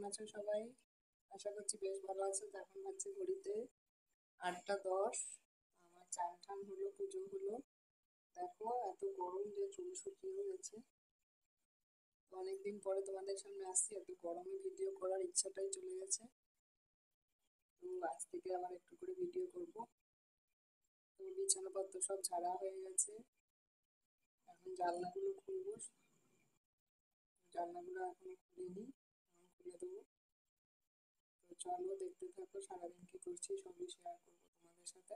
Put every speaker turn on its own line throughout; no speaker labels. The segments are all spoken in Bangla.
আছো সবাই? আশা করছি বেশ ভালো আছো। এখন হচ্ছে ঘড়িতে 8টা 10। আমার চান টান হলো, পুজো হলো। দেখো এত গরম যে চুল শুকিয়ে গেছে। অনেকদিন পরে তোমাদের সামনে আসছি, এত গরমে ভিডিও করার ইচ্ছাটাই চলে গেছে। তো আজ থেকে আবার একটু করে ভিডিও করব। তো বিছানাপত্র সব ঝাড়া হয়ে গেছে, এখন জানলাগুলো খুলবো। জানলাগুলো এখনো খুলিনি, এখন খুলে দেবো। তো চলো দেখতে থাকো, সারাদিন কি করছি সবই শেয়ার করবো তোমাদের সাথে।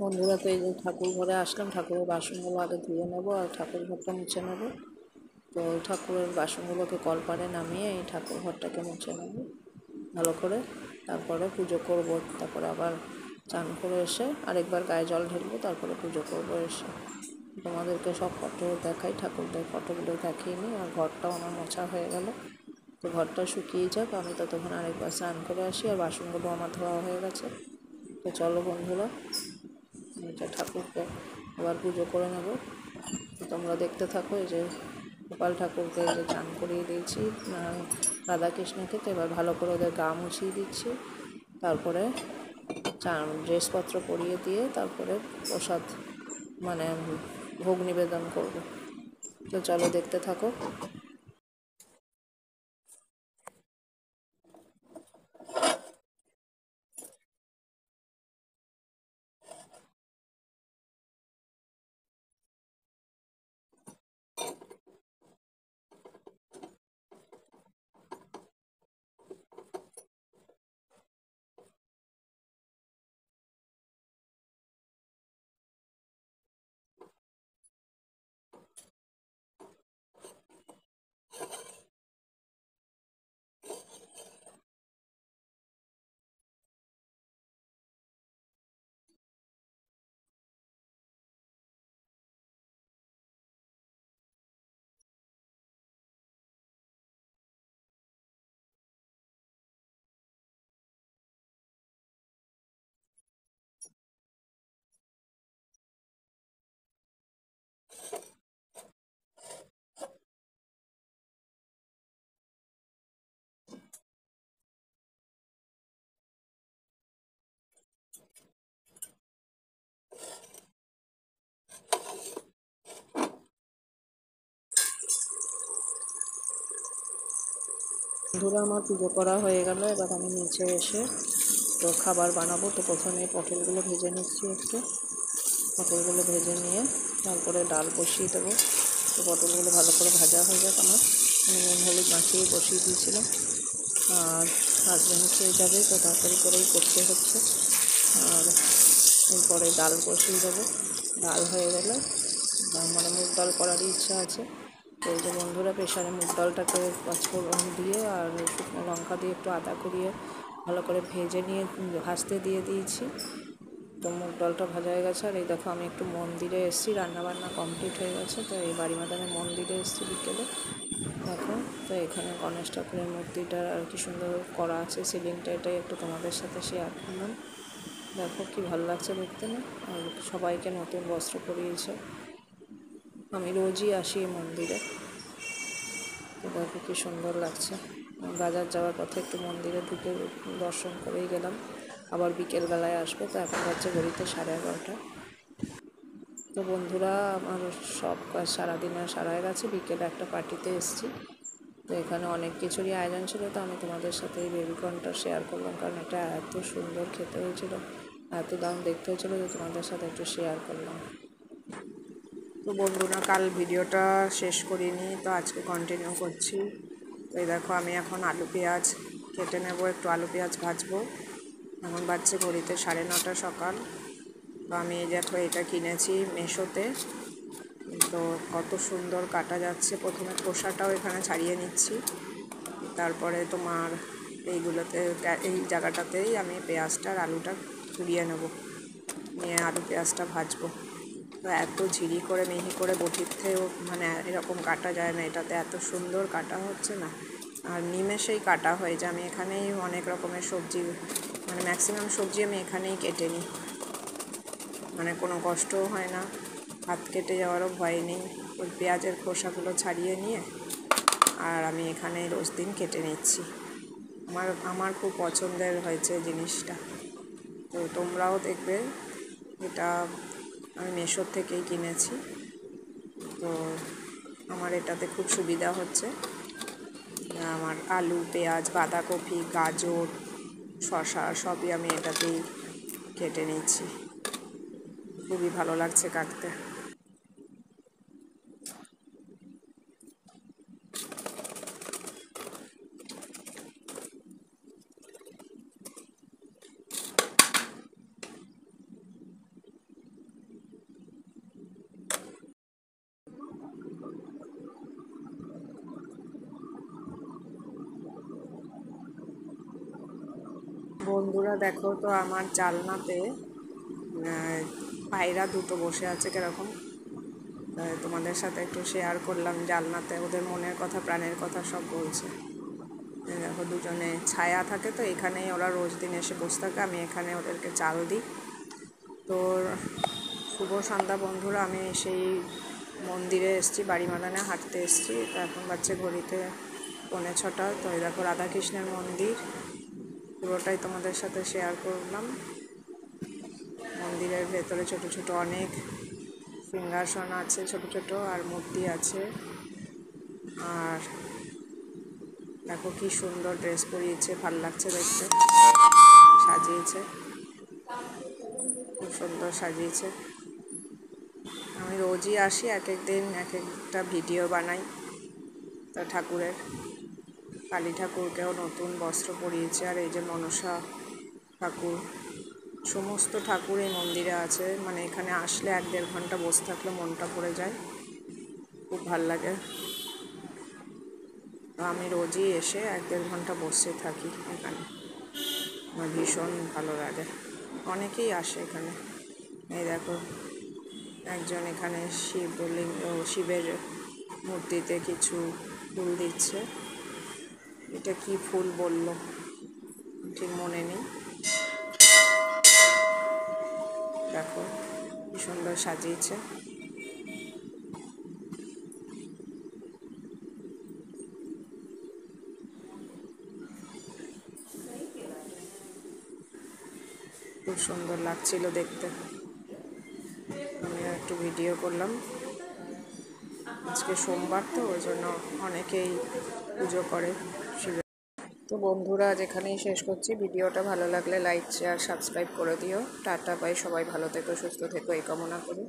বন্ধুরা, তো এই যে ঠাকুর ঘরে আসলাম, ঠাকুরের বাসনগুলো আগে ধুয়ে নেবো আর ঠাকুর ঘরটা মুছে নেবো। তো ঠাকুরের বাসনগুলোকে কলপারে নামিয়ে এই ঠাকুর ঘরটাকে মুছে নেবো ভালো করে, তারপরে পুজো করব। তারপরে আবার চান করে এসে আরেকবার গায়ে জল ঢেলবো, তারপরে পুজো করব। এসে তোমাদেরকে সব ফটো দেখাই, ঠাকুরদের ফটোগুলো দেখিয়ে নিই। আর ঘরটাও আমার মোছা হয়ে গেল, তো ঘরটা শুকিয়ে যাক, আমি ততক্ষণ আরেকবার স্নান করে আসি। আর বাসনগুলো আমার ধোয়া হয়ে গেছে। তো চলো বন্ধুরা, এটা ঠাকুরকে আবার পুজো করে নেব। তোমরা দেখতে থাকো। এই যে গোপাল ঠাকুরকে যে চান করিয়ে দিয়েছি, রাধাকৃষ্ণকে। তো এবার ভালো করে ওদের গা মুছিয়ে দিচ্ছি, তারপরে ড্রেসপত্র পরিয়ে দিয়ে তারপরে প্রসাদ মানে ভোগ নিবেদন করব। তো চলো দেখতে থাকো। বন্ধুরা, আমার পুজো করা হয়ে গেল। এবার আমি নিচে এসে তো খাবার বানাবো। তো প্রথমে পটলগুলো ভেজে নিচ্ছি একটু। পটলগুলো ভেজে নিয়ে তারপরে ডাল বসিয়ে দেবো। তো পটলগুলো ভালো করে ভাজা হয়ে যাক আমার। আমি নুন হলুদ মাখিয়ে বসিয়ে দিয়েছিলাম। আর হাজব্যান্ড খেয়ে যাবে, তো তাড়াতাড়ি করেই করতে হচ্ছে। আর এরপরে ডাল বসিয়ে দেবো। ডাল হয়ে গেলে মানে মুগ ডাল করারই ইচ্ছা আছে। তো এই যে বন্ধুরা, প্রেশারে মুগ ডালটাকে পাঁচফোড়ন দিয়ে আর শুকনো লঙ্কা দিয়ে একটু আদা করিয়ে ভালো করে ভেজে নিয়ে ভাজতে দিয়ে দিয়েছি। তো মুগ ডালটা ভাজা হয়ে গেছে। আর এই দেখো, আমি একটু মন্দিরে এসেছি, রান্নাবান্না কমপ্লিট হয়ে গেছে। তো এই বাড়ি মাদানে মন্দিরে এসেছি বিকেলে। দেখো, তো এখানে গণেশ ঠাকুরের মূর্তিটা আর কি সুন্দর করা আছে সিলিংটা, এটাই একটু তোমাদের সাথে শেয়ার করলাম। দেখো কি ভালো লাগছে দেখতে না? আর সবাইকে নতুন বস্ত্র পরিয়েছে। আমি রোজই আসি এই মন্দিরে। তো দেখো কি সুন্দর লাগছে। বাজার যাওয়ার পথে একটু মন্দিরে ঢুকে দর্শন করেই গেলাম। আবার বিকেলবেলায় আসবো। তো এখন হচ্ছে ঘড়িতে 11:30। তো বন্ধুরা, আমার সব কাজ সারাদিনে সারা হয়ে গেছে। বিকেলে একটা পার্টিতে এসেছি। তো এখানে অনেক কিছুরই আয়োজন ছিল। তো আমি তোমাদের সাথে এই বেবিকর্নটা শেয়ার করলাম, কারণ এটা এত সুন্দর খেতে হয়েছিল, এত দাম দেখতে হয়েছিল, যে তোমাদের সাথে একটু শেয়ার করলাম। তো বন্ধুরা, কাল ভিডিওটা শেষ করিনি, তো আজকে কন্টিনিউ করছি। তো এই দেখো, আমি এখন আলু পেঁয়াজ কেটে নেব, একটু আলু পেঁয়াজ ভাজবো। এখন বাজছে ঘড়িতে 9:30 সকাল। তো আমি এই দেখো এটা কিনেছি মেশোতে। তো কত সুন্দর কাটা যাচ্ছে। প্রথমে খোসাটাও এখানে ছাড়িয়ে নিচ্ছি, তারপরে তোমার এইগুলোতে এই জায়গাটাতেই আমি পেঁয়াজটা আর আলুটা কুড়িয়ে নেব, নিয়ে আলু পেঁয়াজটা ভাজবো। তো এত ঝিরি করে মিহি করে বটিতেও মানে এরকম কাটা যায় না, এটাতে এত সুন্দর কাটা হচ্ছে না, আর নিমেষেই কাটা হয়ে যায়। আমি এখানেই অনেক রকমের সবজি মানে ম্যাক্সিমাম সবজি আমি এখানেই কেটে নিই, মানে কোনো কষ্টও হয় না, হাত কেটে যাওয়ারও ভয় নেই। ওই পেঁয়াজের খোসাগুলো ছাড়িয়ে নিয়ে আর আমি এখানে রোজ দিন কেটে নিচ্ছি। আমার খুব পছন্দের হয়েছে জিনিসটা, তো তোমরাও দেখবে। এটা আমি মেশোর থেকেই কিনেছি, তো আমার এটাতে খুব সুবিধা হচ্ছে। আমার আলু, পেঁয়াজ, বাঁধাকপি, গাজর, শসা সবই আমি এটাতেই কেটে নিচ্ছি। খুবই ভালো লাগছে কাটতে। বন্ধুরা দেখো তো, আমার জানলাতে পায়রা দুটো বসে আছে কিরকম, তোমাদের সাথে একটু শেয়ার করলাম। জানলাতে ওদের মনের কথা প্রাণের কথা সব বলছে। দেখো দুজনে ছায়া থাকে, তো এখানেই ওরা রোজ দিন এসে বসে থাকে, আমি এখানে ওদেরকে চাল দিই। তো শুভ সন্ধ্যা বন্ধুরা, আমি সেই মন্দিরে এসেছি, বাড়ি মাদানে হাঁটতে এসেছি। তো এখন বাচ্চা ঘড়িতে 6:45। তো এই দেখো রাধাকৃষ্ণের মন্দির, পুরোটাই তোমাদের সাথে শেয়ার করলাম। মন্দিরের ভেতরে ছোট ছোট অনেক সিংহাসন আছে, ছোট ছোট, আর মূর্তি আছে। আর দেখো কি সুন্দর ড্রেস পরিয়েছে, ভাল লাগছে দেখতে, সাজিয়েছে, খুব সুন্দর সাজিয়েছে। আমি রোজই আসি, এক এক দিন এক একটা ভিডিও বানাই। তা ঠাকুরের, কালী ঠাকুরকেও নতুন বস্ত্র পরিয়েছে, আর এই যে মনসা ঠাকুর, সমস্ত ঠাকুর এই মন্দিরে আছে। মানে এখানে আসলে 1-1.5 ঘন্টা বসে থাকলে মনটা ভরে যায়, খুব ভাল লাগে। তো আমি রোজই এসে 1-1.5 ঘন্টা বসে থাকি এখানে, আমার ভীষণ ভালো লাগে। অনেকেই আসে এখানে। এই দেখো একজন এখানে শিবের মূর্তিতে কিছু ফুল দিচ্ছে। এটা কি ফুল বলল ঠিক মনে নেই। দেখো কি সুন্দর সাজিয়েছে। খুব সুন্দর লাগছিল দেখতে, আমি একটু ভিডিও করলাম। আজকে সোমবার, তো ওই জন্য অনেকেই পুজো করে শিবের। তো বন্ধুরা, আজ এখানেই শেষ করছি। ভিডিওটা ভালো লাগলে লাইক, শেয়ার, সাবস্ক্রাইব করে দিও। Tata, bye. সবাই ভালো থেকো, সুস্থ থেকো এই কামনা করি।